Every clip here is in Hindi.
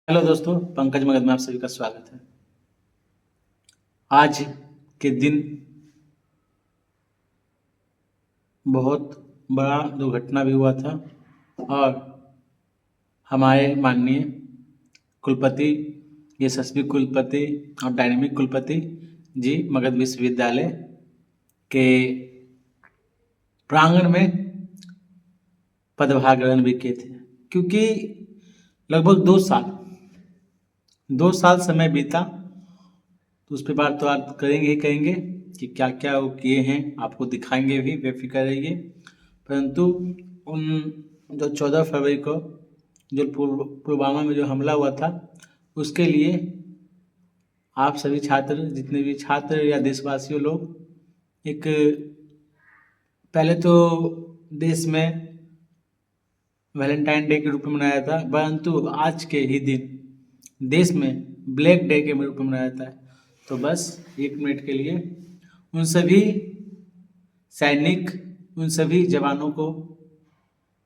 हेलो दोस्तों, पंकज मगध में आप सभी का स्वागत है। आज के दिन बहुत बड़ा दुर्घटना भी हुआ था और हमारे माननीय कुलपति यशस्वी कुलपति और डायनेमिक कुलपति जी मगध विश्वविद्यालय के प्रांगण में पदभार ग्रहण भी किए थे। क्योंकि लगभग 2 साल समय बीता, तो उस पर बात तो आप करेंगे ही करेंगे कि क्या क्या वो किए हैं, आपको दिखाएंगे भी, बेफिक्र रहिए। परंतु उन जो 14 फरवरी को जो पुलवामा में जो हमला हुआ था, उसके लिए आप सभी छात्र, जितने भी छात्र या देशवासियों लोग, एक पहले तो देश में वैलेंटाइन डे के रूप में मनाया था, परंतु आज के ही दिन देश में ब्लैक डे के रूप में मनाया जाता है। तो बस 1 मिनट के लिए उन सभी सैनिक, उन सभी जवानों को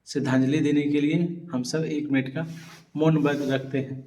श्रद्धांजलि देने के लिए हम सब 1 मिनट का मौन व्रत रखते हैं।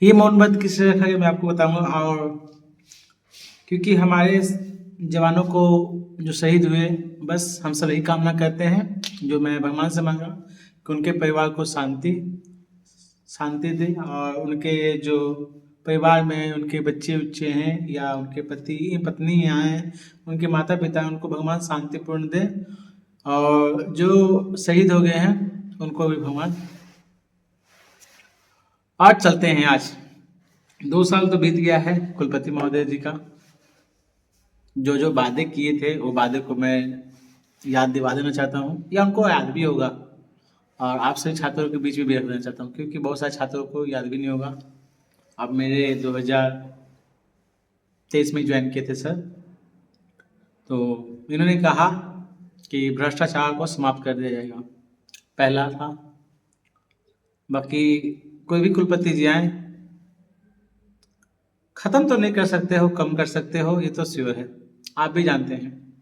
ये मौन व्रत किस लिए रखा गया मैं आपको बताऊंगा। और क्योंकि हमारे जवानों को जो शहीद हुए, बस हम सब यही कामना करते हैं, जो मैं भगवान से मांगा, कि उनके परिवार को शांति दे, और उनके जो परिवार में उनके बच्चे उच्चे हैं या उनके पति पत्नी यहाँ हैं, उनके माता पिता हैं, उनको भगवान शांतिपूर्ण दे। और जो शहीद हो गए हैं उनको भी भगवान। आज चलते हैं। आज 2 साल तो बीत गया है कुलपति महोदय जी का। जो जो वादे किए थे वो वादे को मैं याद दिवा देना चाहता हूँ, या उनको याद भी होगा, और आप सभी छात्रों के बीच में भी रख देना चाहता हूँ, क्योंकि बहुत सारे छात्रों को याद भी नहीं होगा। अब मेरे 2023 में ज्वाइन किए थे सर, तो इन्होंने कहा कि भ्रष्टाचार को समाप्त कर दिया जाएगा, पहला था। बाकी कोई भी कुलपति जी आए, खत्म तो नहीं कर सकते हो, कम कर सकते हो, ये तो श्योर है, आप भी जानते हैं।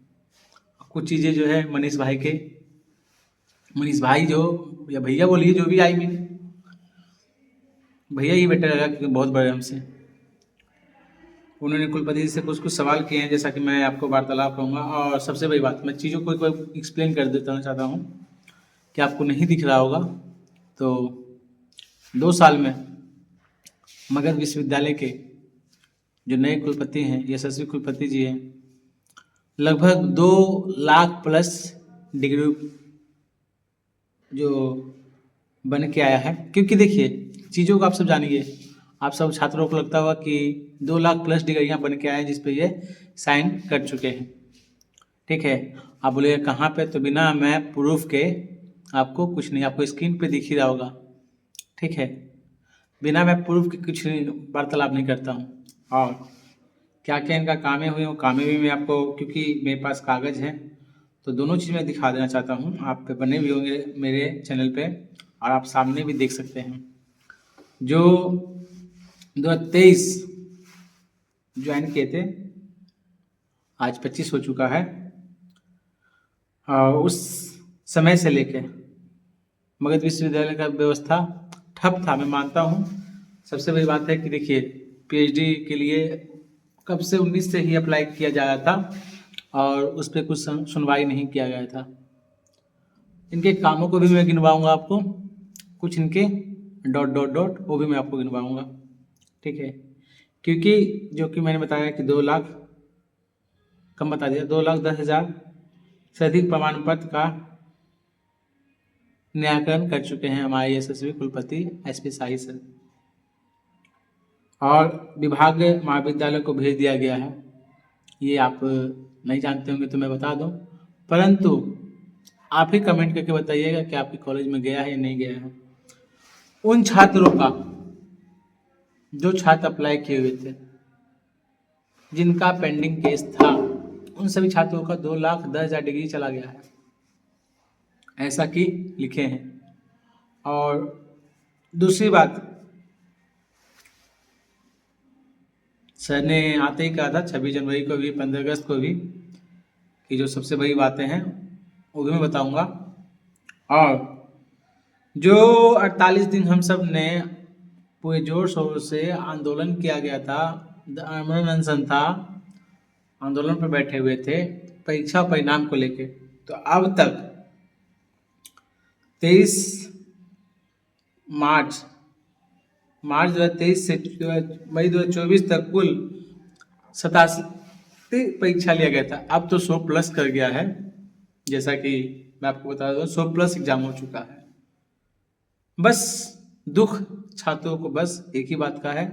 कुछ चीज़ें जो है मनीष भाई जो, या भैया बोलिए, जो भी आई मीन भैया ही बेटर लगा, क्योंकि बहुत बड़े हमसे। उन्होंने कुलपति जी से कुछ सवाल किए हैं, जैसा कि मैं आपको वार्तालाप करूँगा। और सबसे बड़ी बात, मैं चीज़ों को एक्सप्लेन कर देना चाहता हूँ कि आपको नहीं दिख रहा होगा। तो 2 साल में मगध विश्वविद्यालय के जो नए कुलपति हैं, यशस्वी कुलपति जी हैं, लगभग 2 लाख प्लस डिग्री जो बन के आया है। क्योंकि देखिए, चीज़ों को आप सब जानिए, आप सब छात्रों को लगता होगा कि 2 लाख प्लस डिग्रियाँ बन के आए हैं, जिस पे ये साइन कर चुके हैं। ठीक है, आप बोलिएगा कहाँ पे, तो बिना मैं प्रूफ के आपको कुछ नहीं, आपको स्क्रीन पे दिख ही रहा होगा। ठीक है, बिना मैं प्रूफ के कुछ वार्तालाप नहीं करता हूँ। और क्या क्या इनका कामें हुई, वो कामें भी मैं आपको, क्योंकि मेरे पास कागज़ हैं, तो दोनों चीज़ मैं दिखा देना चाहता हूँ। आप पे बने भी होंगे मेरे चैनल पे, और आप सामने भी देख सकते हैं। जो 2023 ज्वाइन किए थे, आज 25 हो चुका है, और उस समय से लेके मगध विश्वविद्यालय का व्यवस्था ठप था, मैं मानता हूँ। सबसे बड़ी बात है कि देखिए, पीएचडी के लिए कब से 19 से ही अप्लाई किया जा रहा था, और उस पर कुछ सुनवाई नहीं किया गया था। इनके कामों को भी मैं गिनवाऊंगा आपको, कुछ इनके डॉट डॉट डॉट वो भी मैं आपको गिनवाऊंगा, ठीक है। क्योंकि जो कि मैंने बताया कि 2 लाख, कम बता दिया, 2,10,000 से अधिक प्रमाण पत्र का निराकरण कर चुके हैं हमारे यशस्वी कुलपति SP शाही सर, और विभाग महाविद्यालय को भेज दिया गया है। ये आप नहीं जानते होंगे तो मैं बता दूं, परंतु आप ही कमेंट करके बताइएगा कि आपके कॉलेज में गया है या नहीं गया है। उन छात्रों का जो छात्र अप्लाई किए हुए थे, जिनका पेंडिंग केस था, उन सभी छात्रों का 2,10,000 डिग्री चला गया है, ऐसा कि लिखे हैं। और दूसरी बात, सर ने आते ही कहा था 26 जनवरी को भी, 15 अगस्त को भी, कि जो सबसे बड़ी बातें हैं वो भी मैं बताऊंगा। और जो 48 दिन हम सब ने पूरे जोर शोर से आंदोलन किया गया था, आमरण अनशन था, आंदोलन पर बैठे हुए थे परीक्षा परिणाम को लेके, तो अब तक 23 मार्च 2023 से मई 2024 तक कुल 87 परीक्षा लिया गया था। अब तो 100 प्लस कर गया है, जैसा कि मैं आपको बता दूं 100 प्लस एग्जाम हो चुका है। बस दुख छात्रों को बस एक ही बात का है,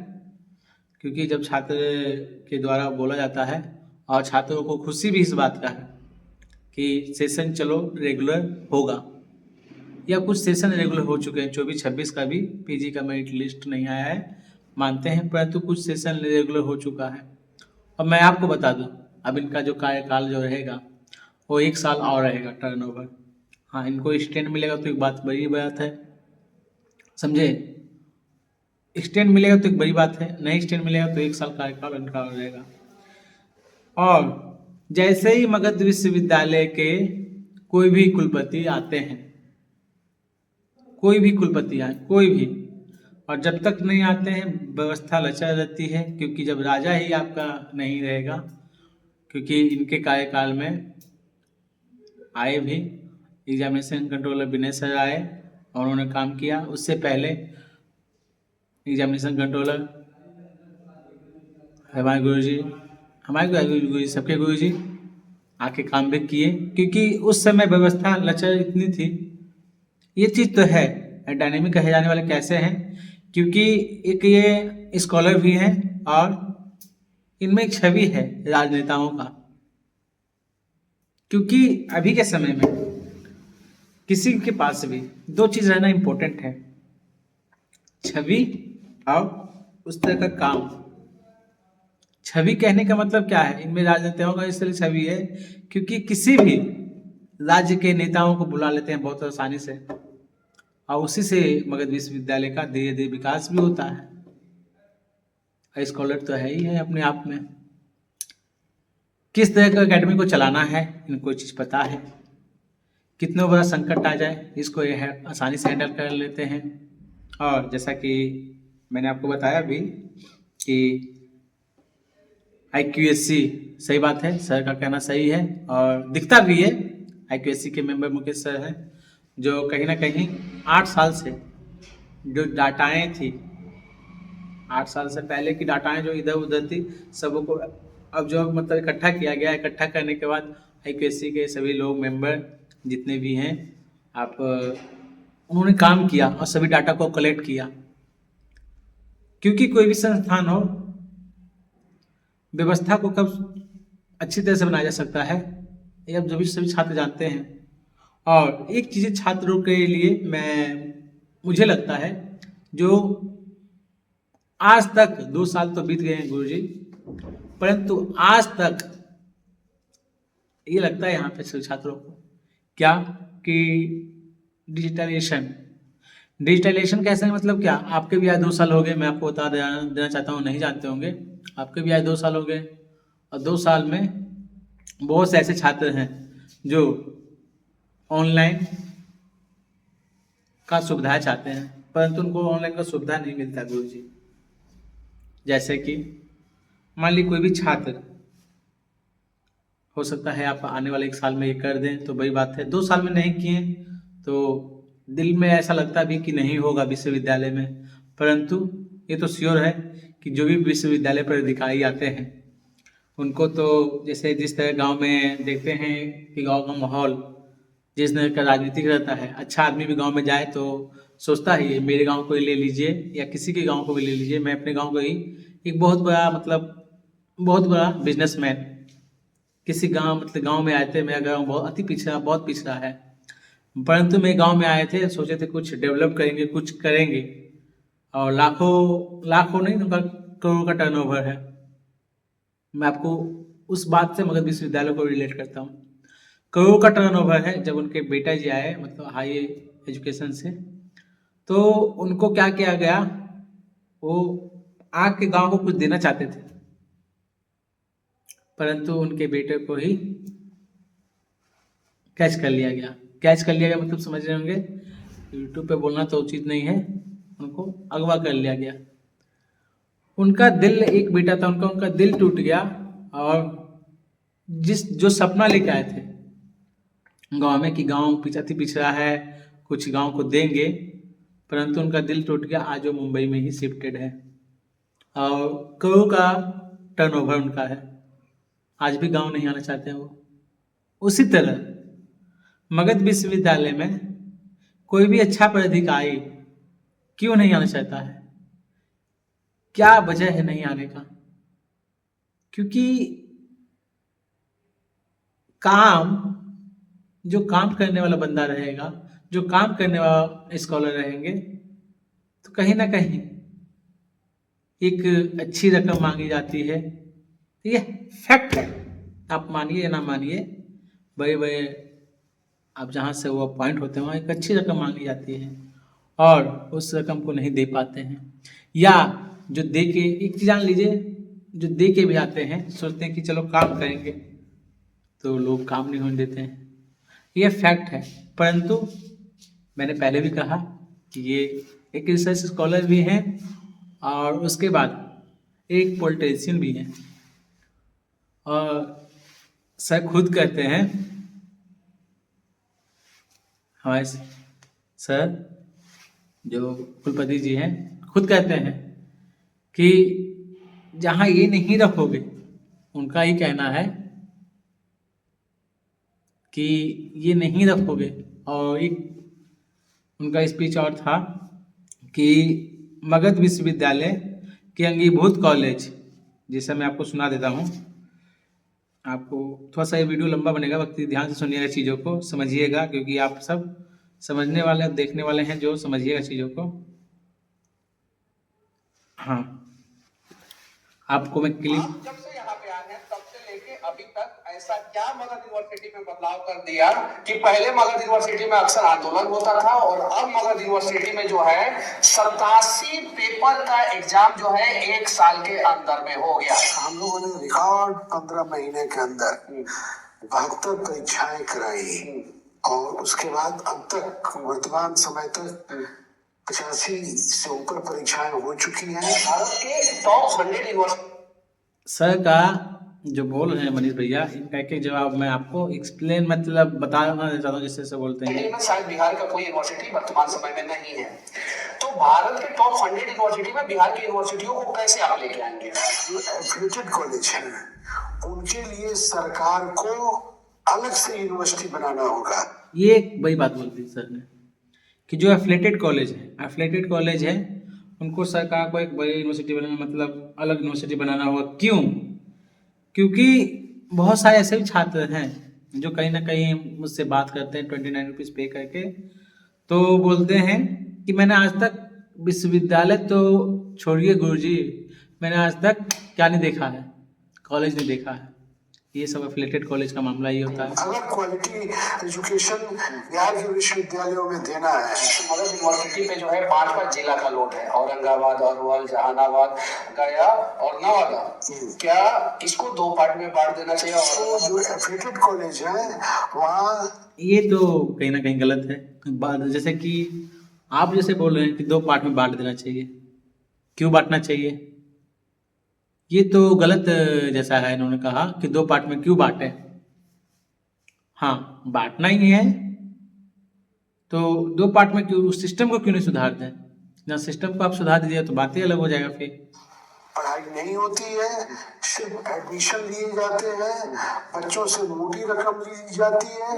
क्योंकि जब छात्र के द्वारा बोला जाता है, और छात्रों को खुशी भी इस बात का है कि सेशन चलो रेगुलर होगा, या कुछ सेशन रेगुलर हो चुके हैं। 24-26 का भी PG का मेरिट लिस्ट नहीं आया है मानते हैं, परंतु कुछ सेशन रेगुलर हो चुका है। और मैं आपको बता दूं, अब इनका जो कार्यकाल जो रहेगा वो 1 साल और रहेगा टर्नओवर। हाँ, इनको स्टैंड मिलेगा तो एक बड़ी बात है, समझे। स्टैंड मिलेगा तो एक बड़ी बात है, नहीं स्टैंड मिलेगा तो 1 साल कार्यकाल इनका और रहेगा। और जैसे ही मगध विश्वविद्यालय के कोई भी कुलपति आते हैं, कोई भी कुलपति आए, कोई भी, और जब तक नहीं आते हैं व्यवस्था लचर रहती है, क्योंकि जब राजा ही आपका नहीं रहेगा, क्योंकि इनके कार्यकाल में आए भी एग्जामिनेशन कंट्रोलर विनय सर आए और उन्होंने काम किया। उससे पहले एग्जामिनेशन कंट्रोलर हमारे गुरुजी, सबके गुरुजी आके काम भी किए, क्योंकि उस समय व्यवस्था लचर इतनी थी। ये चीज़ तो है, डायनेमिक कहे जाने वाले कैसे हैं, क्योंकि एक ये स्कॉलर भी हैं और इनमें एक छवि है राजनेताओं का। क्योंकि अभी के समय में किसी के पास भी 2 चीज़ रहना इम्पोर्टेंट है, छवि और उस तरह का काम। छवि कहने का मतलब क्या है, इनमें राजनेताओं का इस तरह छवि है क्योंकि किसी भी राज्य के नेताओं को बुला लेते हैं बहुत आसानी से, और उसी से मगध विश्वविद्यालय का धीरे धीरे विकास भी होता है। स्कॉलर तो है ही है अपने आप में। किस तरह का एकेडमी को चलाना है इनको चीज़ पता है, कितना बड़ा संकट आ जाए इसको ये आसानी से हैंडल कर लेते हैं। और जैसा कि मैंने आपको बताया भी कि IQSC, सही बात है, सर का कहना सही है और दिखता भी है। IQSC के मेंबर मुकेश सर हैं, जो कहीं ना कहीं 8 साल से जो डाटाएं थी, 8 साल से पहले की डाटाएं जो इधर उधर थी, सबको अब जो मतलब इकट्ठा किया गया। इकट्ठा करने के बाद IQSC के सभी लोग मेंबर जितने भी हैं, आप उन्होंने काम किया और सभी डाटा को कलेक्ट किया। क्योंकि कोई भी संस्थान हो, व्यवस्था को कब अच्छी तरह से बनाया जा सकता है ये अब सभी छात्र जानते हैं। और एक चीज़ छात्रों के लिए मुझे लगता है, जो आज तक 2 साल तो बीत गए हैं गुरुजी, परंतु आज तक ये लगता है यहाँ पे सभी छात्रों को क्या कि डिजिटलाइजेशन कैसे, मतलब क्या, आपके भी आज 2 साल हो गए, मैं आपको बता देना चाहता हूँ, नहीं जानते होंगे, आपके भी आज 2 साल हो गए, और 2 साल में बहुत से ऐसे छात्र हैं जो ऑनलाइन का सुविधा चाहते हैं, परंतु उनको ऑनलाइन का सुविधा नहीं मिलता गुरुजी। जैसे कि मान ली कोई भी छात्र, हो सकता है आप आने वाले 1 साल में ये कर दें तो बड़ी बात है, 2 साल में नहीं किए तो दिल में ऐसा लगता भी कि नहीं होगा विश्वविद्यालय में, परंतु ये तो श्योर है कि जो भी विश्वविद्यालय पर अधिकारी आते हैं उनको तो जैसे जिस तरह गांव में देखते हैं कि गांव का माहौल जिस तरह का राजनीतिक रहता है, अच्छा आदमी भी गांव में जाए तो सोचता ही है मेरे गांव को ही ले लीजिए या किसी के गांव को भी ले लीजिए, मैं अपने गांव को ही एक बहुत बड़ा मतलब बहुत बड़ा बिजनेसमैन किसी गांव मतलब गांव में आए थे। मेरा गांव बहुत अति पिछड़ा बहुत पिछड़ा है, परंतु मेरे गांव में आए थे, सोचे थे कुछ डेवलप करेंगे कुछ करेंगे, और लाखों लाखों नहीं उनका करोड़ का टर्नओवर है। मैं आपको उस बात से मगध विश्वविद्यालय को रिलेट करता हूँ। करोड़ का टर्नओवर है। जब उनके बेटा जी आए मतलब हाई एजुकेशन से, तो उनको क्या किया गया, वो आके गांव को कुछ देना चाहते थे, परंतु उनके बेटे को ही कैच कर लिया गया। कैच कर लिया गया मतलब समझ रहे होंगे, यूट्यूब पे बोलना तो उचित नहीं है, उनको अगवा कर लिया गया। उनका दिल, एक बेटा था उनका, उनका दिल टूट गया, और जो सपना लेके आए थे गांव में कि गांव अति पिछड़ा है कुछ गांव को देंगे, परंतु उनका दिल टूट गया। आज वो मुंबई में ही शिफ्टेड है और करोड़ का टर्नओवर उनका है। आज भी गांव नहीं आना चाहते हैं वो। उसी तरह मगध विश्वविद्यालय में कोई भी अच्छा पदाधिकारी क्यों नहीं आना चाहता है, क्या वजह है नहीं आने का? क्योंकि जो काम करने वाला बंदा रहेगा, जो काम करने वाला स्कॉलर रहेंगे, तो कहीं ना कहीं एक अच्छी रकम मांगी जाती है। ये फैक्ट है, आप मानिए या ना मानिए, बड़े बड़े आप जहाँ से वो अपॉइंट होते हैं वहाँ एक अच्छी रकम मांगी जाती है और उस रकम को नहीं दे पाते हैं, या जो दे के, एक चीज जान लीजिए, जो दे के भी आते हैं सोचते हैं कि चलो काम करेंगे, तो लोग काम नहीं होने देते हैं। ये फैक्ट है। परंतु मैंने पहले भी कहा कि ये एक रिसर्च स्कॉलर भी हैं और उसके बाद एक पॉलिटिशियन भी हैं, और सर खुद कहते हैं, हमारे सर जो कुलपति जी हैं खुद कहते हैं कि जहाँ ये नहीं रखोगे, उनका ही कहना है कि ये नहीं रखोगे। और एक उनका स्पीच और था कि मगध विश्वविद्यालय के अंगीभूत कॉलेज, जिसे मैं आपको सुना देता हूँ। आपको थोड़ा सा ये वीडियो लंबा बनेगा, वक्त ध्यान से सुनिएगा, चीज़ों को समझिएगा, क्योंकि आप सब समझने वाले देखने वाले हैं जो समझिएगा चीज़ों को। हाँ, आपको मैं क्लिप, जब से यहाँ पे आए हैं तब से लेके अभी तक ऐसा क्या मगध यूनिवर्सिटी में बदलाव कर दिया कि पहले मगध यूनिवर्सिटी में अक्सर आंदोलन होता था और अब मगध यूनिवर्सिटी में जो है 87 पेपर का एग्जाम जो है 1 साल के अंदर में हो गया। हम लोगों ने रिकॉर्ड 15 महीने के अंदर 72 परीक्षाएं कराई और उसके बाद अब तक वर्तमान समय तक 85 से ऊपर परीक्षाएं हो चुकी हैं। भारत के टॉप 100 यूनिवर्सिटी सर का जो बोल रहे हैं मनीष भैया, इनका एक जवाब मैं आपको एक्सप्लेन मतलब बताना चाहता हूँ जिससे से बोलते हैं। शायद बिहार का कोई यूनिवर्सिटी वर्तमान समय में नहीं है, तो भारत के टॉप 100 यूनिवर्सिटी में बिहार की यूनिवर्सिटियों को कैसे आप लेके आएंगे? जो एफिलिएटेड कॉलेज है उनके लिए सरकार को अलग से यूनिवर्सिटी बनाना होगा। ये एक बड़ी बात बोलती सर ने कि जो एफिलिएटेड कॉलेज है उनको सरकार को एक बड़ी यूनिवर्सिटी बनाना मतलब अलग यूनिवर्सिटी बनाना होगा। क्यों? क्योंकि बहुत सारे ऐसे भी छात्र हैं जो कहीं ना कहीं मुझसे बात करते हैं 29 रुपीज़ पे करके, तो बोलते हैं कि मैंने आज तक विश्वविद्यालय तो छोड़िए गुरुजी, मैंने आज तक क्या नहीं देखा है, कॉलेज नहीं देखा है। ये सब एफिलिएटेड कॉलेज का मामला ये होता है। अगर क्वालिटी एजुकेशन बिहार के विश्वविद्यालयों में देना है, मगध यूनिवर्सिटी पे जो है 5 जिला का लोड है, औरंगाबाद, अरवल, जहानाबाद, गया और नवादा। क्या इसको 2 पार्ट में बांट देना चाहिए? तो जो एफिलिएटेड कॉलेज है वहाँ ये तो कहीं ना कहीं गलत है। जैसे कि आप जैसे बोल रहे हैं कि 2 पार्ट में बांट देना चाहिए, क्यों बांटना चाहिए? ये तो गलत जैसा है, इन्होंने कहा कि 2 पार्ट में क्यों बांटे। हाँ, बांटना ही है तो 2 पार्ट में क्यों, उस सिस्टम को क्यों नहीं सुधारते हैं? जहाँ सिस्टम को आप सुधार दीजिए तो बातें अलग हो जाएगा फिर। पढ़ाई नहीं होती है, सिर्फ एडमिशन लिए जाते हैं, बच्चों से मोटी रकम ली जाती है।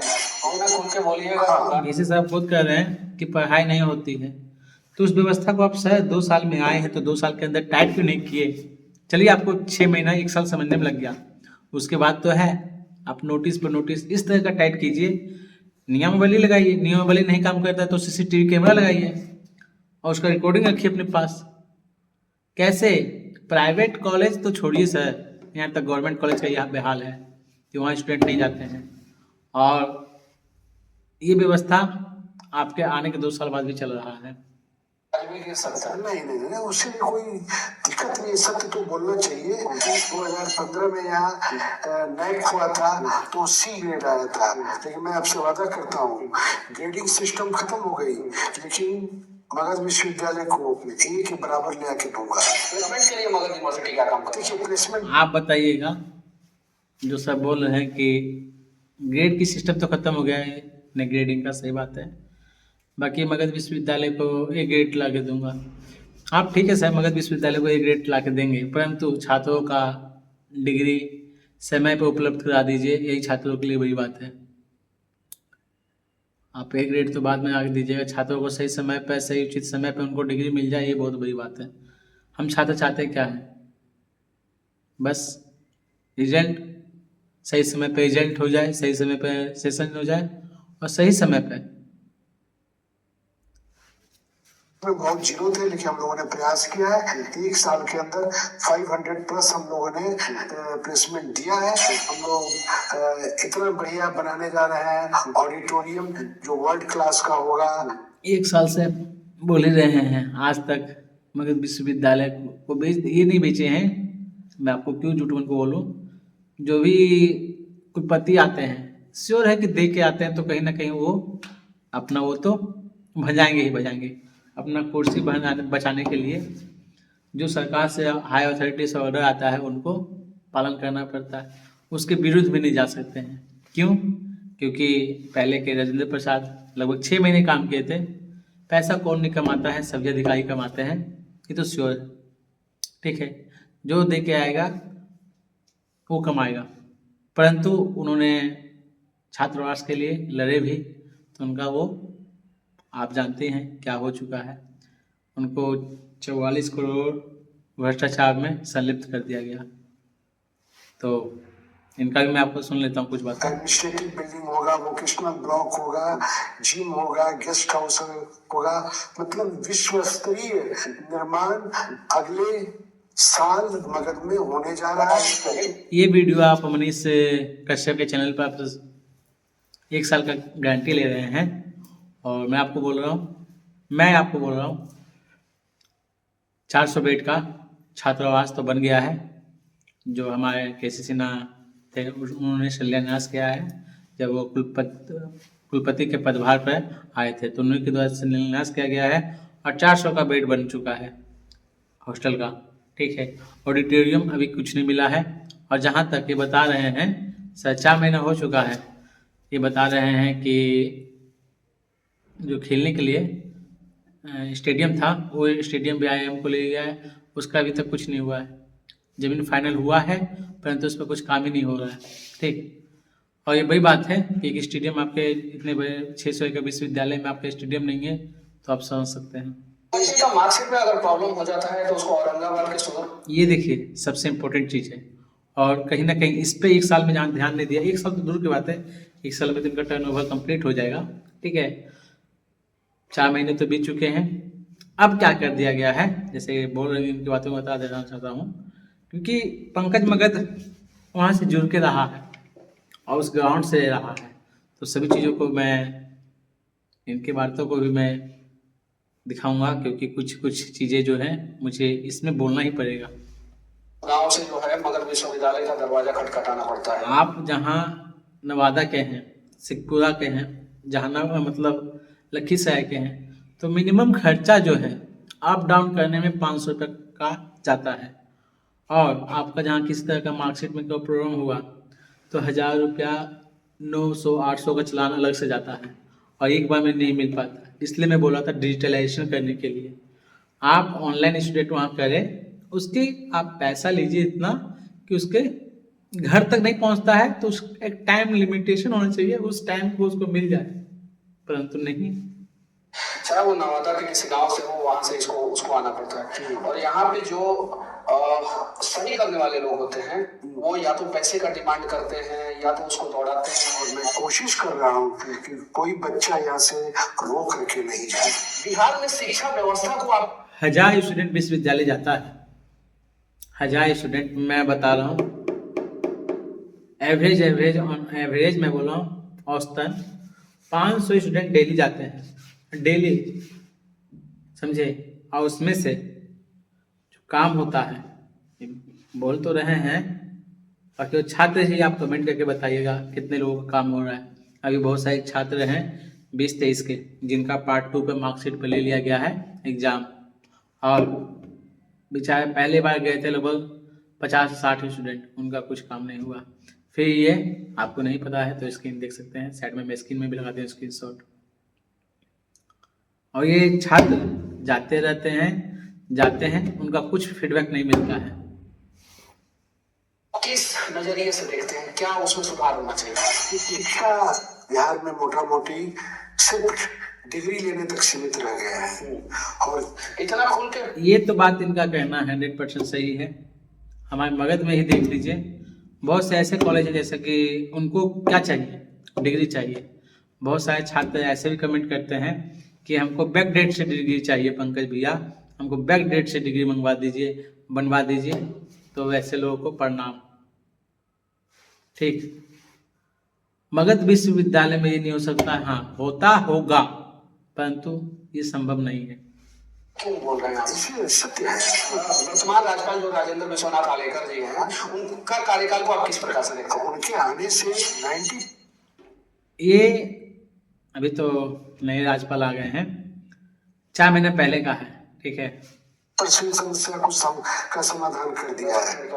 उन्हें खुल के बोलिएगा। जैसे साहब खुद कह रहे हैं कि पढ़ाई नहीं होती है, तो उस व्यवस्था को आप शायद 2 साल में आए हैं तो 2 साल के अंदर टाइट क्यों नहीं किए? चलिए आपको 6 महीना 1 साल समझने में लग गया, उसके बाद तो है आप नोटिस पर नोटिस इस तरह का टाइट कीजिए, नियमावली लगाइए, नियमावली नहीं काम करता तो सीसीटीवी कैमरा लगाइए और उसका रिकॉर्डिंग रखिए अपने पास। कैसे? प्राइवेट कॉलेज तो छोड़िए सर, यहाँ तक गवर्नमेंट कॉलेज का यह बेहाल है कि वहाँ स्टूडेंट नहीं जाते हैं, और ये व्यवस्था आपके आने के 2 साल बाद भी चल रहा है। नहीं, उससे भी कोई दिक्कत नहीं, सत्य तो बोलना चाहिए। 2015 में यहाँ नैक हुआ था तो C ग्रेड आया था, लेकिन मैं आपसे वादा करता हूँ ग्रेडिंग सिस्टम खत्म हो गई, लेकिन मगध विश्वविद्यालय को A के बराबर ले आके दूंगा। प्लेसमेंट के लिए मगध यूनिवर्सिटी क्या काम करती है? देखिए प्लेसमेंट आप बताइएगा, जो सब बोल रहे हैं कि ग्रेड की सिस्टम तो खत्म हो गया है, न ग्रेडिंग का, सही बात है। बाकी मगध विश्वविद्यालय को A ग्रेड ला के दूंगा। आप ठीक है सर, मगध विश्वविद्यालय को A ग्रेड ला के देंगे, परंतु छात्रों का डिग्री समय पर उपलब्ध करा दीजिए, यही छात्रों के लिए बड़ी बात है। आप A ग्रेड तो बाद में आगे दीजिएगा, छात्रों को सही समय पर, सही उचित समय पर उनको डिग्री मिल जाए, ये बहुत बड़ी बात है। हम छात्र चाहते क्या है? बस रिजल्ट सही समय पे रिजल्ट हो जाए, सही समय पे सेशन हो जाए और सही समय पे। में बहुत जीरो थे, लेकिन हम लोगों ने प्रयास किया है। 1 साल के अंदर 500 प्लस हम लोगों ने प्लेसमेंट दिया है। हम लोग इतना बढ़िया बनाने जा रहे हैं ऑडिटोरियम जो वर्ल्ड क्लास का होगा। 1 साल से बोल ही रहे हैं, आज तक मगध विश्वविद्यालय को ये नहीं बेचे हैं। मैं आपको क्यों झूठ को बोलूं, जो भी कुलपति आते हैं श्योर है कि दे के आते हैं, तो कहीं ना कहीं वो अपना वो तो भजाएंगे ही भजाएंगे, अपना कुर्सी बचाने के लिए। जो सरकार से हाई अथॉरिटी से ऑर्डर आता है उनको पालन करना पड़ता है, उसके विरुद्ध भी नहीं जा सकते हैं। क्यों? क्योंकि पहले के राजेंद्र प्रसाद लगभग 6 महीने काम किए थे। पैसा कौन नहीं कमाता है, सभी अधिकारी कमाते हैं, ये तो श्योर है। ठीक है, जो दे के आएगा वो कमाएगा, परंतु उन्होंने छात्रावास के लिए लड़े भी, तो उनका वो आप जानते हैं क्या हो चुका है। उनको 44 करोड़ भ्रष्टाचार में संलिप्त कर दिया गया। तो इनका भी मैं आपको सुन लेता हूँ कुछ बात। एडमिनिस्ट्रेटिव बिल्डिंग होगा, वोकेशनल ब्लॉक होगा, जिम होगा, गेस्ट हाउस होगा, मतलब विश्व स्तरीय निर्माण अगले साल मगध में होने जा रहा है। ये वीडियो आप मनीष कश्यप के चैनल पर आप 1 साल का गारंटी ले रहे हैं, और मैं आपको बोल रहा हूँ 400 बेड का छात्रावास तो बन गया है। जो हमारे केसी सिन्हा थे उन्होंने शिलान्यास किया है, जब वो कुलपति के पदभार पर आए थे तो उन्हीं के द्वारा शिलान्यास किया गया है, और 400 का बेड बन चुका है हॉस्टल का। ठीक है, ऑडिटोरियम अभी कुछ नहीं मिला है, और जहाँ तक ये बता रहे हैं 4.5 महीना हो चुका है, ये बता रहे हैं कि जो खेलने के लिए स्टेडियम था वो स्टेडियम भी IIM को ले गया है, उसका अभी तक कुछ नहीं हुआ है। जमीन फाइनल हुआ है परंतु उस पर कुछ काम ही नहीं हो रहा है। ठीक, और ये बड़ी बात है कि एक स्टेडियम आपके इतने बड़े 600 एकड़ विश्वविद्यालय में आपका स्टेडियम नहीं है, तो आप समझ सकते हैं। किसी का मार्कशीट में अगर प्रॉब्लम हो जाता है तो उसको औरंगाबाद के सुगर, ये देखिए सबसे इम्पोर्टेंट चीज़ है, और कहीं ना कहीं इस पे 1 साल में ध्यान नहीं दिया। 1 साल तो दूर की बात है, 1 साल में तो इनका टर्नओवर कंप्लीट हो जाएगा। ठीक है, 4 महीने तो बीत चुके हैं। अब क्या कर दिया गया है, जैसे बोल रहे हैं इनकी बातों में बता देना चाहता हूँ, क्योंकि पंकज मगध वहाँ से जुड़ के रहा है और उस ग्राउंड से रहा है, तो सभी चीज़ों को मैं इनकी बातों को भी मैं दिखाऊंगा, क्योंकि कुछ चीज़ें जो हैं मुझे इसमें बोलना ही पड़ेगा। गांव से जो है मगध विश्वविद्यालय का दरवाजा खटखटाना पड़ता है। आप जहाँ नवादा के हैं, सिखपुरा के हैं, जहाँ मतलब लखीसराय के हैं, तो मिनिमम खर्चा जो है अप डाउन करने में 500 रुपये का जाता है, और आपका जहाँ किसी तरह का मार्कशीट में कोई प्रॉब्लम हुआ तो 1000 रुपया 900 800 का चलान अलग से जाता है, और एक बार में नहीं मिल पाता, इसलिए मैं बोला था डिजिटलाइजेशन करने के लिए। आप ऑनलाइन स्टूडेंट वहाँ करें, उसके आप पैसा लीजिए इतना कि उसके घर तक नहीं पहुँचता है तो उस एक टाइम लिमिटेशन होना चाहिए, उस टाइम को उसको मिल जाए, परंतु नहीं। चाहे वो नवादा के किसी गांव से हो, वहां से इसको उसको आना पड़ता है। और यहाँ पे जो स्टडी करने वाले लोग होते हैं वो या तो पैसे का डिमांड करते हैं या तो उसको दौड़ाते हैं। और मैं कोशिश कर रहा हूँ कि कोई बच्चा यहाँ से रो करके नहीं जाए। बिहार में शिक्षा व्यवस्था को आप 1000 स्टूडेंट विश्वविद्यालय जाता है, 1000 स्टूडेंट, मैं बता रहा हूँ एवरेज मैं बोल रहा हूँ, औसतन 500 स्टूडेंट डेली जाते हैं, डेली, समझे। और उसमें से जो काम होता है, बोल तो रहे हैं, बाकी वो छात्र ही आप कमेंट करके बताइएगा कितने लोगों का काम हो रहा है। अभी बहुत सारे छात्र हैं 20-23 के, जिनका पार्ट 2 पे मार्कशीट पे ले लिया गया है एग्ज़ाम, और बेचारे पहले बार गए थे लगभग 50-60 स्टूडेंट, उनका कुछ काम नहीं हुआ। फिर ये आपको नहीं पता है तो स्क्रीन देख सकते हैं, साइड में मैं स्क्रीन में भी लगा दूँ स्क्रीनशॉट। और ये छात्र जाते रहते हैं, उनका कुछ फीडबैक नहीं मिलता है। किस नजरिए से देखते हैं, क्या उसमें सुधार होना चाहिए? शिक्षा बिहार में मोटा मोटी सिर्फ डिग्री लेने तक सीमित रह गया है। और इतना खुल के ये तो बात इनका कहना 100% सही है। हमारे मगध में ही देख लीजिए, बहुत से ऐसे कॉलेज हैं जैसे कि उनको क्या चाहिए, डिग्री चाहिए। बहुत सारे छात्र ऐसे भी कमेंट करते हैं कि हमको बैक डेट से डिग्री चाहिए, पंकज भैया हमको बैक डेट से डिग्री बनवा दीजिए। तो वैसे लोगों को प्रणाम। ठीक, मगध विश्वविद्यालय में ये नहीं हो सकता, हाँ होगा, परंतु ये संभव नहीं है। क्यों बोल रहे हैं आप? इसलिए सत्य है। वर्तमान राज्यपाल जो राजेंद्र विश्वनाथ आलेकर जी हैं, उनका कार्यकाल को आप किस प्रकार से देखते हैं? उनके आने से 90 ये अभी तो नए राज्यपाल आ गए हैं, 4 महीने पहले का है, ठीक है। समस्या का समाधान कर दिया है।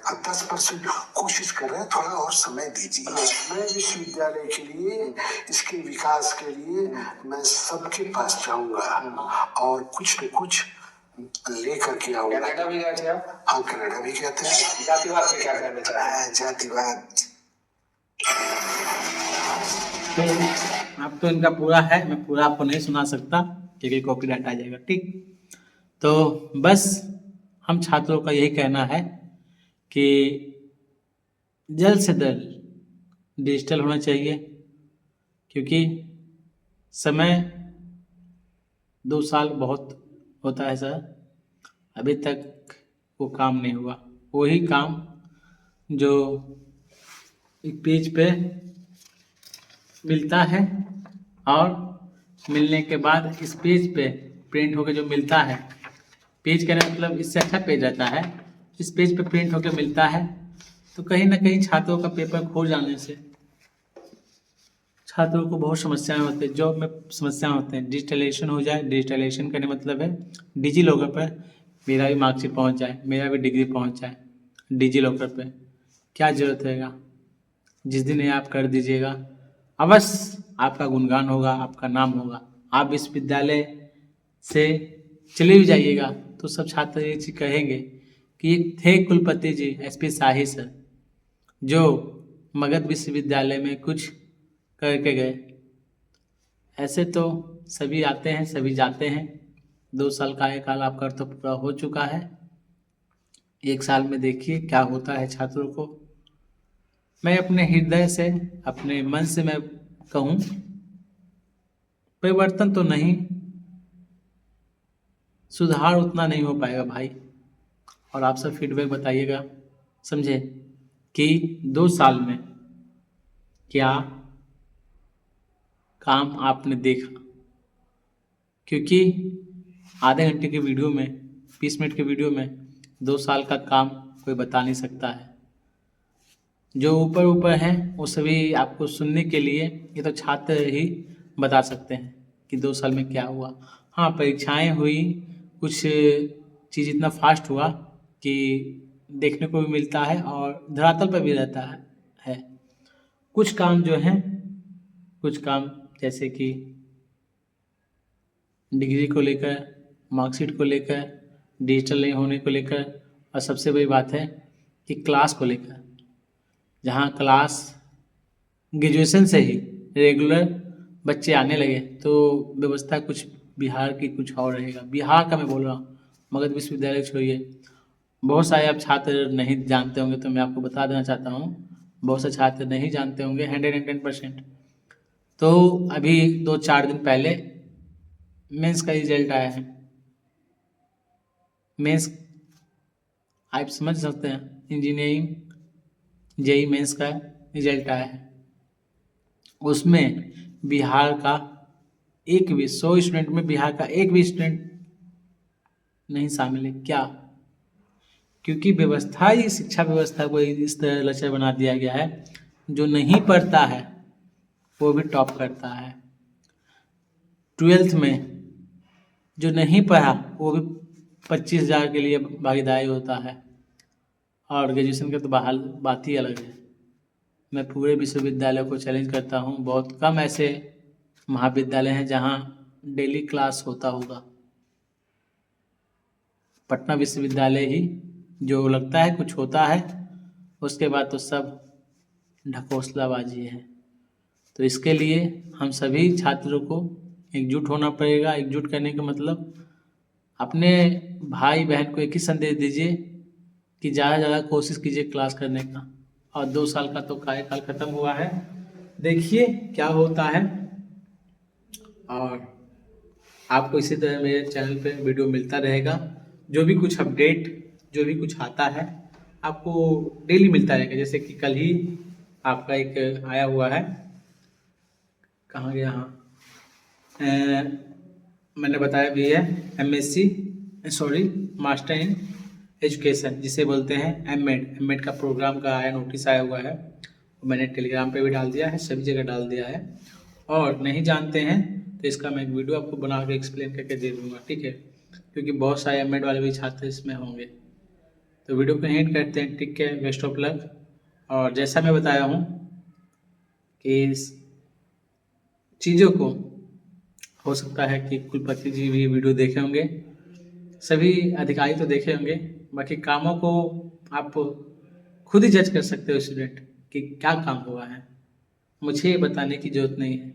अब 10% कोशिश कर रहे हैं, थोड़ा और समय दीजिए। मैं विश्वविद्यालय के लिए, इसके विकास के लिए मैं सबके पास जाऊंगा और कुछ न कुछ लेकर के आऊंगा। कनाडा भी गए थे आप? हाँ, कनाडा भी गए थे। जातिवाद पे क्या कहना चाहते हैं? जातिवाद तो अब तो इनका पूरा है, मैं पूरा आपको नहीं सुना सकता क्योंकि कॉपीराइट आ जाएगा, ठीक। तो बस हम छात्रों का यही कहना है कि जल्द से जल्द डिजिटल होना चाहिए, क्योंकि समय 2 साल बहुत होता है सर, अभी तक वो काम नहीं हुआ। वही काम जो एक पेज पे मिलता है और मिलने के बाद इस पेज पे प्रिंट होकर जो मिलता है, पेज का मतलब इससे अच्छा पेज रहता है, इस पेज पे प्रिंट होकर मिलता है, तो कहीं ना कहीं छात्रों का पेपर खो जाने से छात्रों को बहुत समस्याएं होती है, जॉब में समस्याएं होते हैं। डिजिटलाइजेशन हो जाए, डिजिटलाइजेशन करने मतलब है डिजी लॉकर पर मेरा भी मार्कशीट पहुंच जाए, मेरा भी डिग्री पहुंच जाए डिजी लॉकर पे। क्या ज़रूरत रहेगा, जिस दिन ये आप कर दीजिएगा अवश्य आपका गुणगान होगा, आपका नाम होगा। आप विश्वविद्यालय से चले भी जाइएगा तो सब छात्र ये चीज़ कहेंगे कि थे कुलपति जी SP शाही सर, जो मगध विश्वविद्यालय में कुछ करके गए। ऐसे तो सभी आते हैं, सभी जाते हैं। 2 साल का कार्यकाल आपका तो पूरा हो चुका है, 1 साल में देखिए क्या होता है छात्रों को। मैं अपने हृदय से, अपने मन से मैं कहूँ, परिवर्तन तो नहीं, सुधार उतना नहीं हो पाएगा भाई। और आप सब फीडबैक बताइएगा, समझे, कि 2 साल में क्या काम आपने देखा, क्योंकि आधे घंटे के वीडियो में, 20 मिनट के वीडियो में 2 साल का काम कोई बता नहीं सकता है। जो ऊपर ऊपर हैं वो सभी आपको सुनने के लिए ये तो छात्र ही बता सकते हैं कि 2 साल में क्या हुआ। हाँ, परीक्षाएं हुई, कुछ चीज़ इतना फास्ट हुआ कि देखने को भी मिलता है और धरातल पर भी रहता है। कुछ काम जो हैं, कुछ काम जैसे कि डिग्री को लेकर, मार्कशीट को लेकर, डिजिटल नहीं होने को लेकर, और सबसे बड़ी बात है कि क्लास को लेकर। जहाँ क्लास ग्रेजुएशन से ही रेगुलर बच्चे आने लगे तो व्यवस्था कुछ बिहार की कुछ और रहेगा। बिहार का मैं बोल रहा हूँ, मगध विश्वविद्यालय छोड़िए। बहुत सारे आप छात्र नहीं जानते होंगे तो मैं आपको बता देना चाहता हूँ, बहुत से छात्र नहीं जानते होंगे 110%। तो अभी 2-4 दिन पहले मेंस का रिजल्ट आया है। मेंस आप समझ सकते हैं, इंजीनियरिंग जेई मेंस का रिजल्ट आया है। उसमें बिहार का एक भी 100 स्टूडेंट में बिहार का एक भी स्टूडेंट नहीं शामिल है। क्या? क्योंकि व्यवस्था ही, शिक्षा व्यवस्था को इस तरह लचर बना दिया गया है, जो नहीं पढ़ता है वो भी टॉप करता है। 12th में जो नहीं पढ़ा वो भी 25,000 के लिए भागीदारी होता है, और ग्रेजुएशन का तो बात ही अलग है। मैं पूरे विश्वविद्यालय को चैलेंज करता हूँ, बहुत कम ऐसे महाविद्यालय हैं जहाँ डेली क्लास होता होगा। पटना विश्वविद्यालय ही जो लगता है कुछ होता है, उसके बाद तो सब ढकोसलाबाजी है। तो इसके लिए हम सभी छात्रों को एकजुट होना पड़ेगा। एकजुट करने का मतलब अपने भाई बहन को एक ही संदेश दीजिए कि ज़्यादा से ज़्यादा कोशिश कीजिए क्लास करने का। और 2 साल का तो कार्यकाल खत्म हुआ है, देखिए क्या होता है। और आपको इसी तरह मेरे चैनल पे वीडियो मिलता रहेगा। जो भी कुछ अपडेट, जो भी कुछ आता है आपको डेली मिलता रहेगा। जैसे कि कल ही आपका एक आया हुआ है, कहाँ गया, हाँ, मैंने बताया भी है, मास्टर इन एजुकेशन, जिसे बोलते हैं एमएड का प्रोग्राम का आया, नोटिस आया हुआ है। मैंने टेलीग्राम पे भी डाल दिया है, सभी जगह डाल दिया है। और नहीं जानते हैं तो इसका मैं एक वीडियो आपको बना के एक्सप्लेन करके दे दूँगा, ठीक है, क्योंकि बहुत सारे एमएड वाले भी छात्र इसमें होंगे। तो वीडियो को एंड करते हैं, ठीक है, बेस्ट ऑफ लक। और जैसा मैं बताया हूँ कि इस चीज़ों को हो सकता है कि कुलपति जी भी वीडियो देखे होंगे, सभी अधिकारी तो देखे होंगे, बाकी कामों को आप खुद ही जज कर सकते हो स्टूडेंट कि क्या काम हुआ है। मुझे बताने की ज़रूरत नहीं है,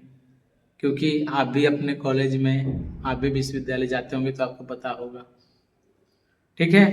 क्योंकि आप भी अपने कॉलेज में, आप भी विश्वविद्यालय जाते होंगे तो आपको पता होगा, ठीक है।